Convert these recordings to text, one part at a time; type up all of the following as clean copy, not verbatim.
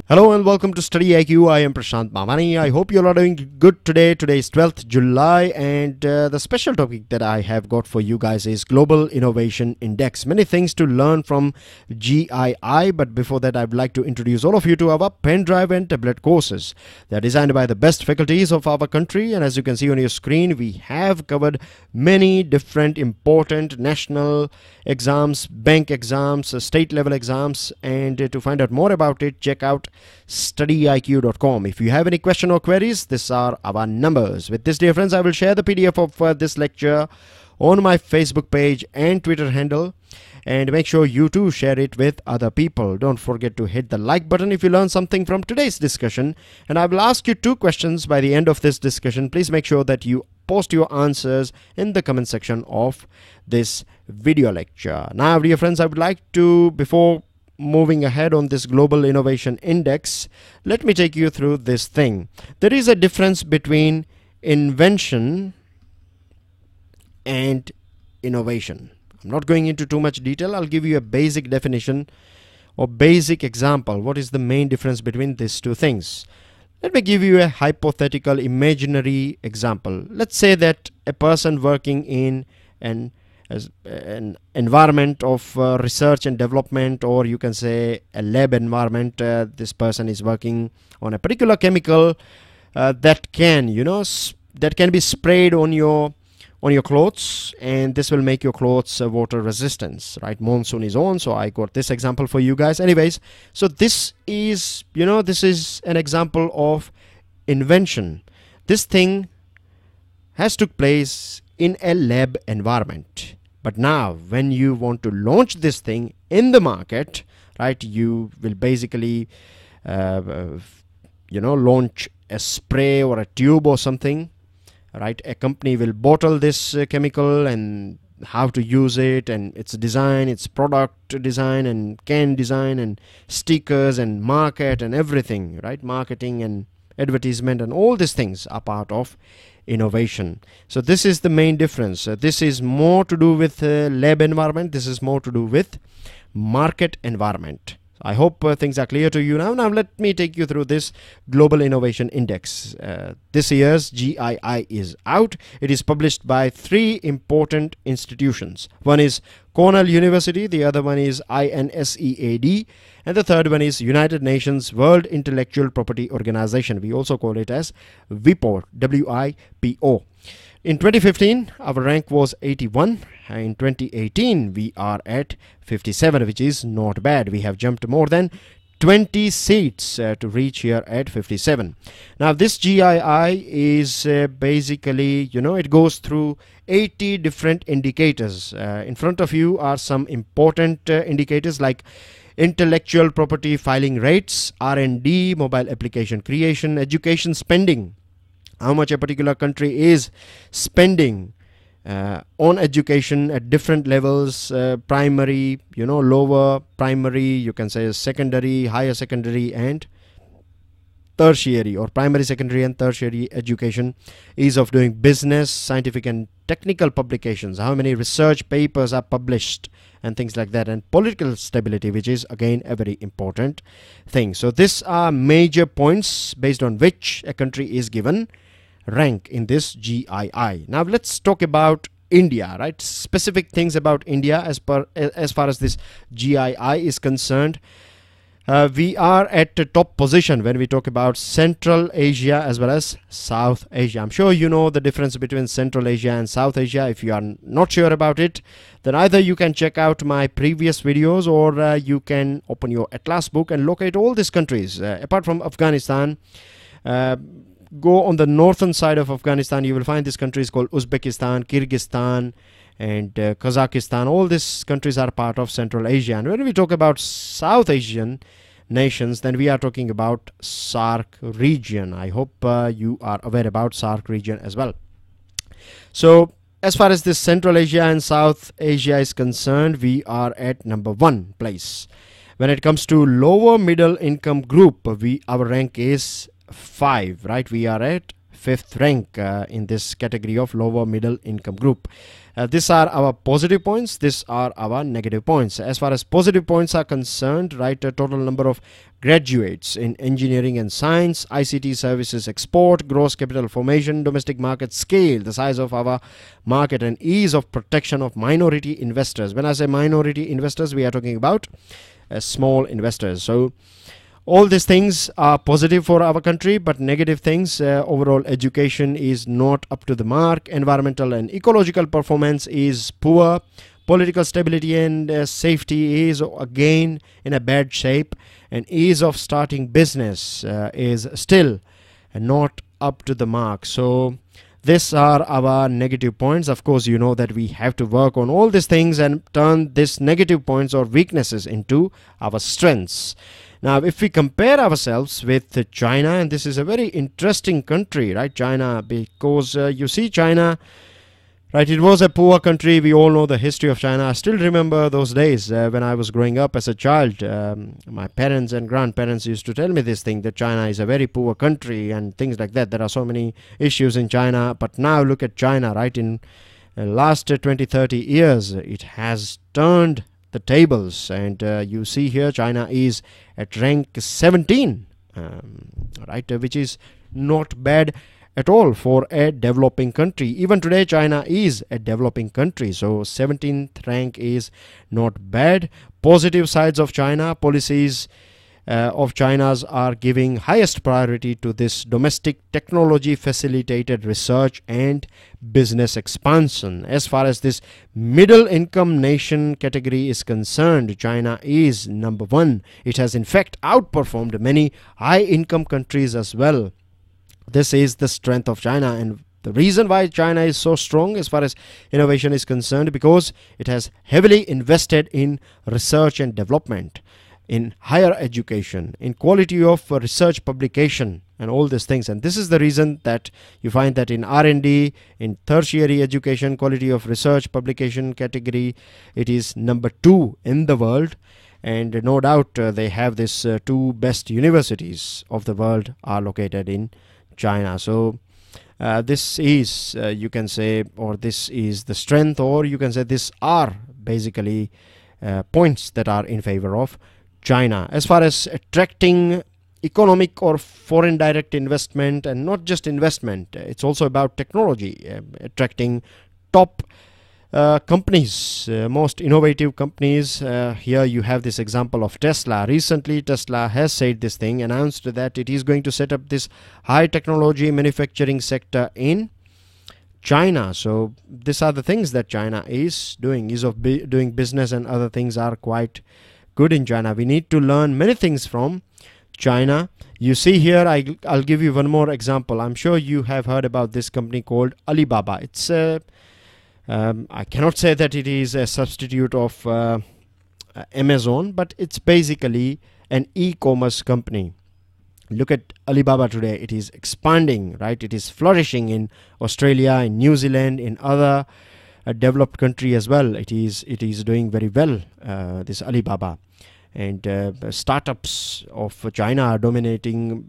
Hello and welcome to StudyIQ. I am Prashant Mamani. I hope you all are doing good today. Today is 12th July and the special topic that I have got for you guys is Global Innovation Index. Many things to learn from GII, but before that I would like to introduce all of you to our pen drive and tablet courses. They are designed by the best faculties of our country, and as you can see on your screen, we have covered many different important national exams, bank exams, state level exams, and to find out more about it, check out StudyIQ.com. If you have any question or queries, these are our numbers. With this, dear friends, I will share the PDF of this lecture on my Facebook page and Twitter handle, and make sure you too share it with other people. Don't forget to hit the like button if you learn something from today's discussion, and I will ask you 2 questions by the end of this discussion. Please make sure that you post your answers in the comment section of this video lecture. Now, dear friends, I would like to, before moving ahead on this Global Innovation Index, let me take you through this thing. There is a difference between invention and innovation. I'm not going into too much detail. I'll give you a basic definition or basic example. What is the main difference between these two things? Let me give you a hypothetical imaginary example. Let's say that a person working in an environment of research and development, or you can say a lab environment. This person is working on a particular chemical that can, that can be sprayed on your clothes, and this will make your clothes water resistance, right? Monsoon is on, so I got this example for you guys. Anyways, so this is, this is an example of invention. This thing has took place in a lab environment. But now when you want to launch this thing in the market, right, you will basically launch a spray or a tube or something, right? A company will bottle this chemical and how to use it, and its design, its product design and can design and stickers and market and everything, right? Marketing and advertisement and all these things are part of innovation. So this is the main difference. This is more to do with lab environment. This is more to do with market environment. I hope things are clear to you now. Now let me take you through this Global Innovation Index. This year's GII is out. It is published by 3 important institutions. One is Cornell University, the other one is INSEAD, and the third one is United Nations World Intellectual Property Organization. We also call it as WIPO, W-I-P-O. In 2015, our rank was 81. In 2018, we are at 57, which is not bad. We have jumped more than 20 seats to reach here at 57. Now, this GII is basically, it goes through 80 different indicators. In front of you are some important indicators like intellectual property filing rates, R&D, mobile application creation, education spending, how much a particular country is spending on education at different levels, primary, lower primary, you can say secondary, higher secondary and tertiary, or primary, secondary and tertiary education, ease of doing business, scientific and technical publications, how many research papers are published and things like that, and political stability, which is again a very important thing. So these are major points based on which a country is given rank in this GII. Now let's talk about India, right? Specific things about India as far as this GII is concerned. We are at the top position when we talk about Central Asia as well as South Asia. I'm sure you know the difference between Central Asia and South Asia. If you are not sure about it, then either you can check out my previous videos, or you can open your Atlas book and locate all these countries. Apart from Afghanistan, go on the northern side of Afghanistan, you will find these countries called Uzbekistan, Kyrgyzstan and Kazakhstan. All these countries are part of Central Asia. And when we talk about South Asian nations, then we are talking about SAARC region. I hope you are aware about SAARC region as well. So as far as this Central Asia and South Asia is concerned, we are at number 1 place. When it comes to lower middle income group, our rank is 5, right? We are at fifth rank in this category of lower middle income group. These are our positive points. These are our negative points. As far as positive points are concerned, right, a total number of graduates in engineering and science, ICT services export, gross capital formation, domestic market scale, the size of our market, and ease of protection of minority investors. When I say minority investors, we are talking about small investors. So all these things are positive for our country, but negative things, overall education is not up to the mark, environmental and ecological performance is poor, political stability and safety is again in a bad shape, and ease of starting business is still not up to the mark. So these are our negative points. Of course, you know that we have to work on all these things and turn these negative points or weaknesses into our strengths. Now, if we compare ourselves with China, and this is a very interesting country, right, China, because you see China, right, it was a poor country. We all know the history of China. I still remember those days when I was growing up as a child. My parents and grandparents used to tell me this thing, that China is a very poor country and things like that. There are so many issues in China. But now look at China, right, in the last 20, 30 years, it has turned the tables, and you see here China is at rank 17, right, which is not bad at all for a developing country. Even today China is a developing country, so 17th rank is not bad. Positive sides of China: policies of China's are giving highest priority to this domestic technology facilitated research and business expansion. As far as this middle income nation category is concerned, China is number one. It has in fact outperformed many high income countries as well. This is the strength of China, and the reason why China is so strong as far as innovation is concerned, because it has heavily invested in research and development, in higher education, in quality of research publication and all these things. And this is the reason that you find that in R&D, in tertiary education, quality of research publication category, it is number 2 in the world. And no doubt they have this 2 best universities of the world are located in China. So this is you can say, or this is the strength, or you can say these are basically points that are in favor of China. As far as attracting economic or foreign direct investment, and not just investment, it's also about technology, attracting top companies, most innovative companies. Here you have this example of Tesla. Recently Tesla has said this thing, announced that it is going to set up this high technology manufacturing sector in China. So these are the things that China is doing, doing business, and other things are quite good in China. We need to learn many things from China. You see here, I'll give you one more example. I'm sure you have heard about this company called Alibaba. It's I cannot say that it is a substitute of Amazon, but it's basically an e-commerce company. Look at Alibaba today. It is expanding, right? It is flourishing in Australia, in New Zealand, in other developed country as well. It is doing very well, this Alibaba. And startups of China are dominating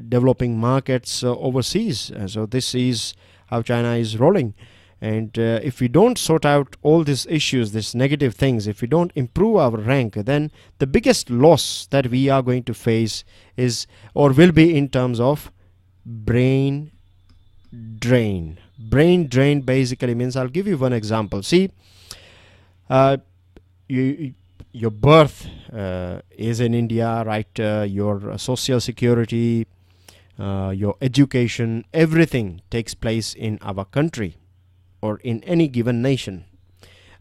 developing markets overseas. So this is how China is rolling. And if we don't sort out all these issues, these negative things, if we don't improve our rank, then the biggest loss that we are going to face is, or will be, in terms of brain drain. Brain drain basically means, I'll give you one example. See, your birth is in India, right? Your social security, your education, everything takes place in our country or in any given nation.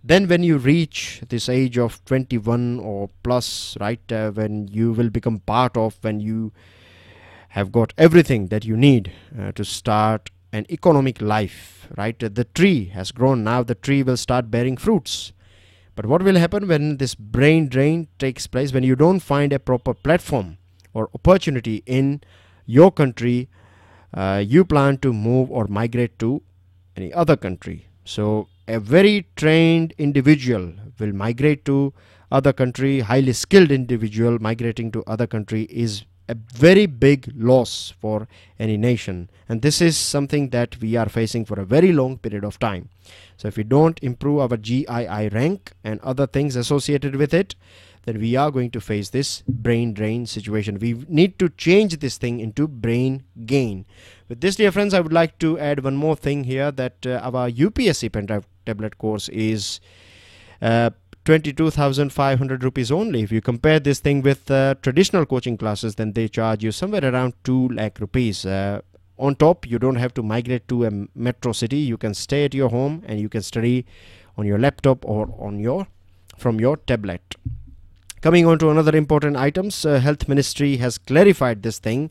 Then when you reach this age of 21 or plus, right, when you will become part of, when you have got everything that you need to start an economic life, right? The tree has grown. Now the tree will start bearing fruits. But what will happen when this brain drain takes place, when you don't find a proper platform or opportunity in your country? You plan to move or migrate to any other country. So a very trained individual will migrate to other country. Highly skilled individual migrating to other country is a very big loss for any nation, and this is something that we are facing for a very long period of time. So if we don't improve our GII rank and other things associated with it, then we are going to face this brain drain situation. We need to change this thing into brain gain. With this, dear friends, I would like to add one more thing here, that our UPSC pendrive tablet course is 22,500 rupees only. If you compare this thing with traditional coaching classes, then they charge you somewhere around 2 lakh rupees. On top, you don't have to migrate to a metro city. You can stay at your home and you can study on your laptop or on from your tablet. Coming on to another important items, Health Ministry has clarified this thing,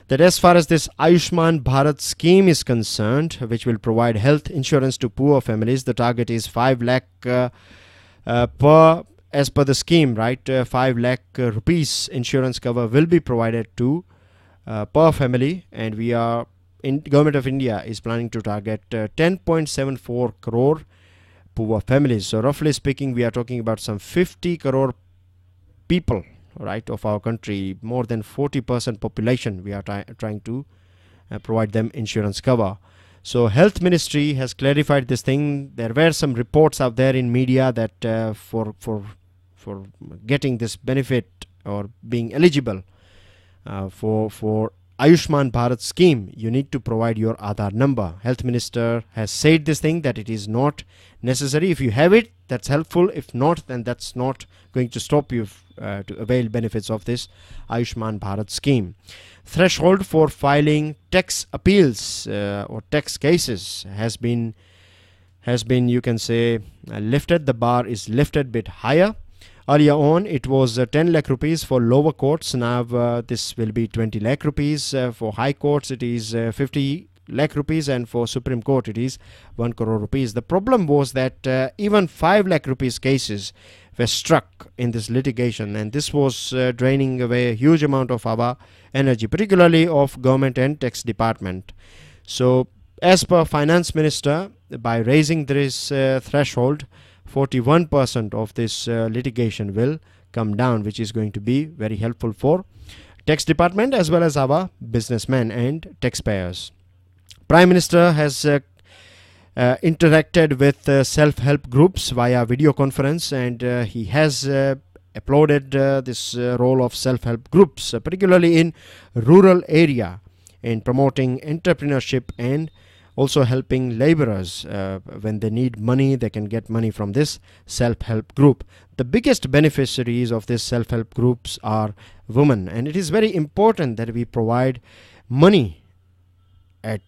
that as far as this Ayushman Bharat scheme is concerned, which will provide health insurance to poor families, the target is 5 lakh as per the scheme, right? 5 lakh rupees insurance cover will be provided to per family, and Government of India is planning to target 10.74 crore poor families. So roughly speaking, we are talking about some 50 crore people, right, of our country. More than 40% population we are trying to provide them insurance cover. So Health Ministry has clarified this thing. There were some reports out there in media that for getting this benefit or being eligible for Ayushman Bharat scheme, you need to provide your Aadhaar number. Health Minister has said this thing, that it is not necessary. If you have it, that's helpful. If not, then that's not going to stop you to avail benefits of this Ayushman Bharat scheme. Threshold for filing tax appeals or tax cases has been you can say lifted. The bar is lifted a bit higher. Earlier on, it was 10 lakh rupees for lower courts. Now this will be 20 lakh rupees. For high courts, it is 50 lakh rupees, and for Supreme Court, it is 1 crore rupees. The problem was that even 5 lakh rupees cases were struck in this litigation, and this was draining away a huge amount of our energy, particularly of government and tax department. So as per Finance Minister, by raising this threshold, 41% of this litigation will come down, which is going to be very helpful for tax department as well as our businessmen and taxpayers. Prime Minister has interacted with self-help groups via video conference, and he has applauded this role of self-help groups, particularly in rural area, in promoting entrepreneurship and also helping laborers. When they need money, they can get money from this self-help group. The biggest beneficiaries of this self-help groups are women, and it is very important that we provide money at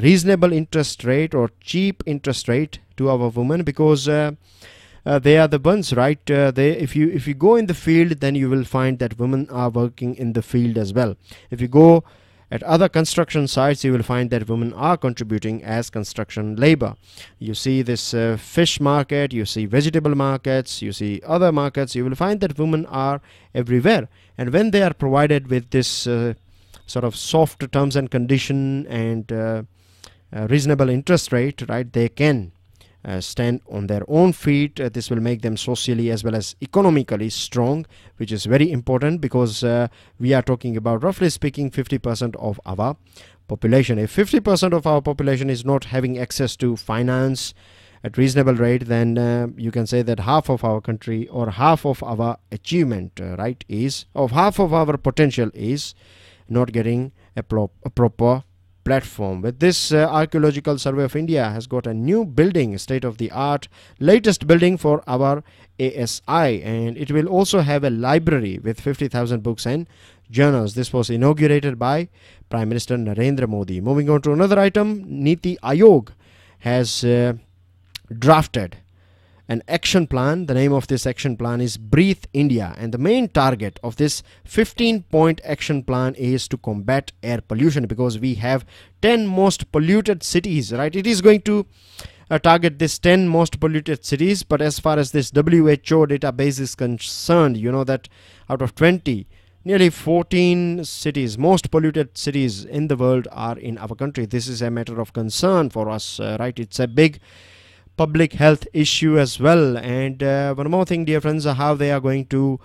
reasonable interest rate or cheap interest rate to our women, because they are the ones, right? If you go in the field, then you will find that women are working in the field as well. If you go at other construction sites, you will find that women are contributing as construction labor. You see this fish market, you see vegetable markets, you see other markets, you will find that women are everywhere. And when they are provided with this sort of soft terms and condition and reasonable interest rate, right, they can stand on their own feet. This will make them socially as well as economically strong, which is very important, because we are talking about, roughly speaking, 50% of our population. If 50% of our population is not having access to finance at reasonable rate, then you can say that half of our country or half of our achievement, right, is, of half of our potential is not getting a proper platform. With this, Archaeological Survey of India has got a new building, state-of-the-art, latest building for our ASI, and it will also have a library with 50,000 books and journals. This was inaugurated by Prime Minister Narendra Modi. Moving on to another item, Niti Aayog has drafted an action plan. The name of this action plan is Breathe India, and the main target of this 15-point action plan is to combat air pollution, because we have 10 most polluted cities, right? It is going to target this 10 most polluted cities, but as far as this WHO database is concerned, you know that out of 20, nearly 14 cities, most polluted cities in the world, are in our country. This is a matter of concern for us, right? It's a big public health issue as well. And one more thing, dear friends, how they are going to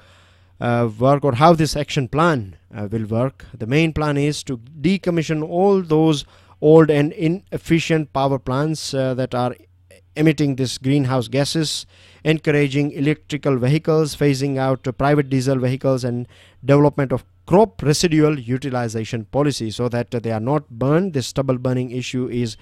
work, or how this action plan will work. The main plan is to decommission all those old and inefficient power plants that are emitting this greenhouse gases, encouraging electrical vehicles, phasing out private diesel vehicles, and development of crop residual utilization policy so that they are not burned. This stubble burning issue is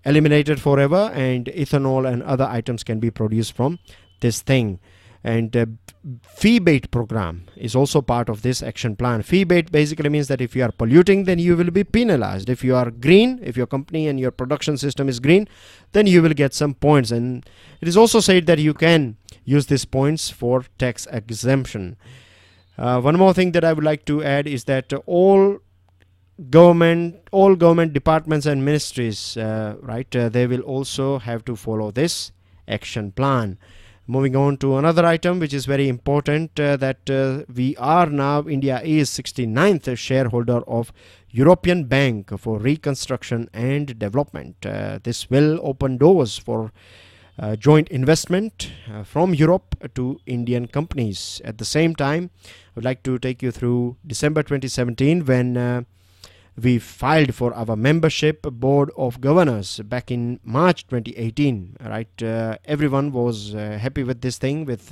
eliminated forever, and ethanol and other items can be produced from this thing. And fee-based program is also part of this action plan. Fee-based basically means that if you are polluting, then you will be penalized. If you are green, if your company and your production system is green, then you will get some points. And it is also said that you can use these points for tax exemption. One more thing that I would like to add is that all government departments and ministries, they will also have to follow this action plan. Moving on to another item which is very important, that we are now, India is 69th shareholder of European Bank for Reconstruction and Development. This will open doors for joint investment from Europe to Indian companies. At the same time, I would like to take you through December 2017 when we filed for our membership board of governors back in March 2018. Everyone was happy with this thing, with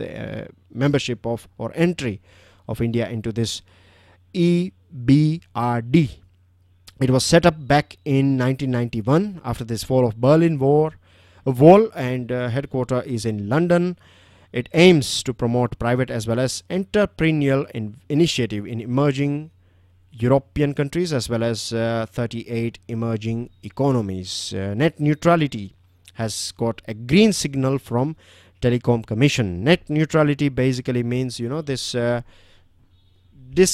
membership of or entry of India into this EBRD. It was set up back in 1991 after this fall of Berlin Wall, and headquarter is in London. It aims to promote private as well as entrepreneurial initiative in emerging European countries as well as 38 emerging economies. Net neutrality has got a green signal from Telecom Commission. Net neutrality basically means, this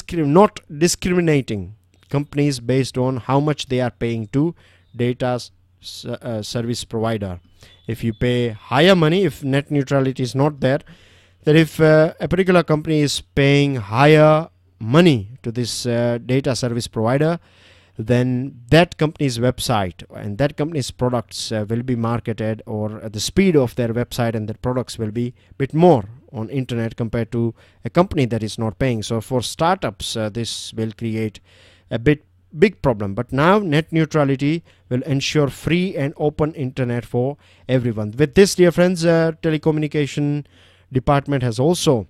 not discriminating companies based on how much they are paying to data service provider. If you pay higher money, if net neutrality is not there, then if a particular company is paying higher money to this data service provider, then that company's website and that company's products will be marketed, or the speed of their website and their products will be a bit more on internet compared to a company that is not paying. So for startups, this will create a big problem. But now net neutrality will ensure free and open internet for everyone. With this, dear friends, telecommunication department has also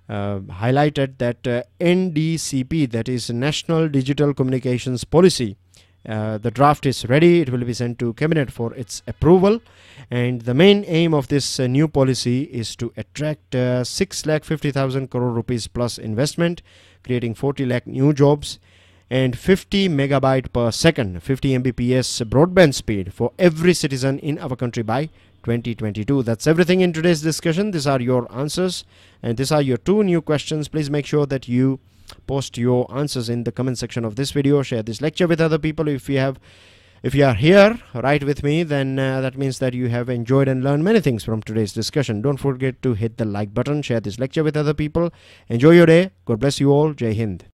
highlighted that NDCP, that is National Digital Communications Policy, the draft is ready. It will be sent to Cabinet for its approval, and the main aim of this new policy is to attract 6,50,000 crore rupees plus investment, creating 40 lakh new jobs, and 50 megabyte per second, 50 Mbps broadband speed for every citizen in our country by 2022. That's everything in today's discussion. These are your answers, and these are your 2 new questions. Please make sure that you post your answers in the comment section of this video. Share this lecture with other people. If you are here right with me, then that means that you have enjoyed and learned many things from today's discussion. Don't forget to hit the like button, share this lecture with other people. Enjoy your day. God bless you all. Jai Hind.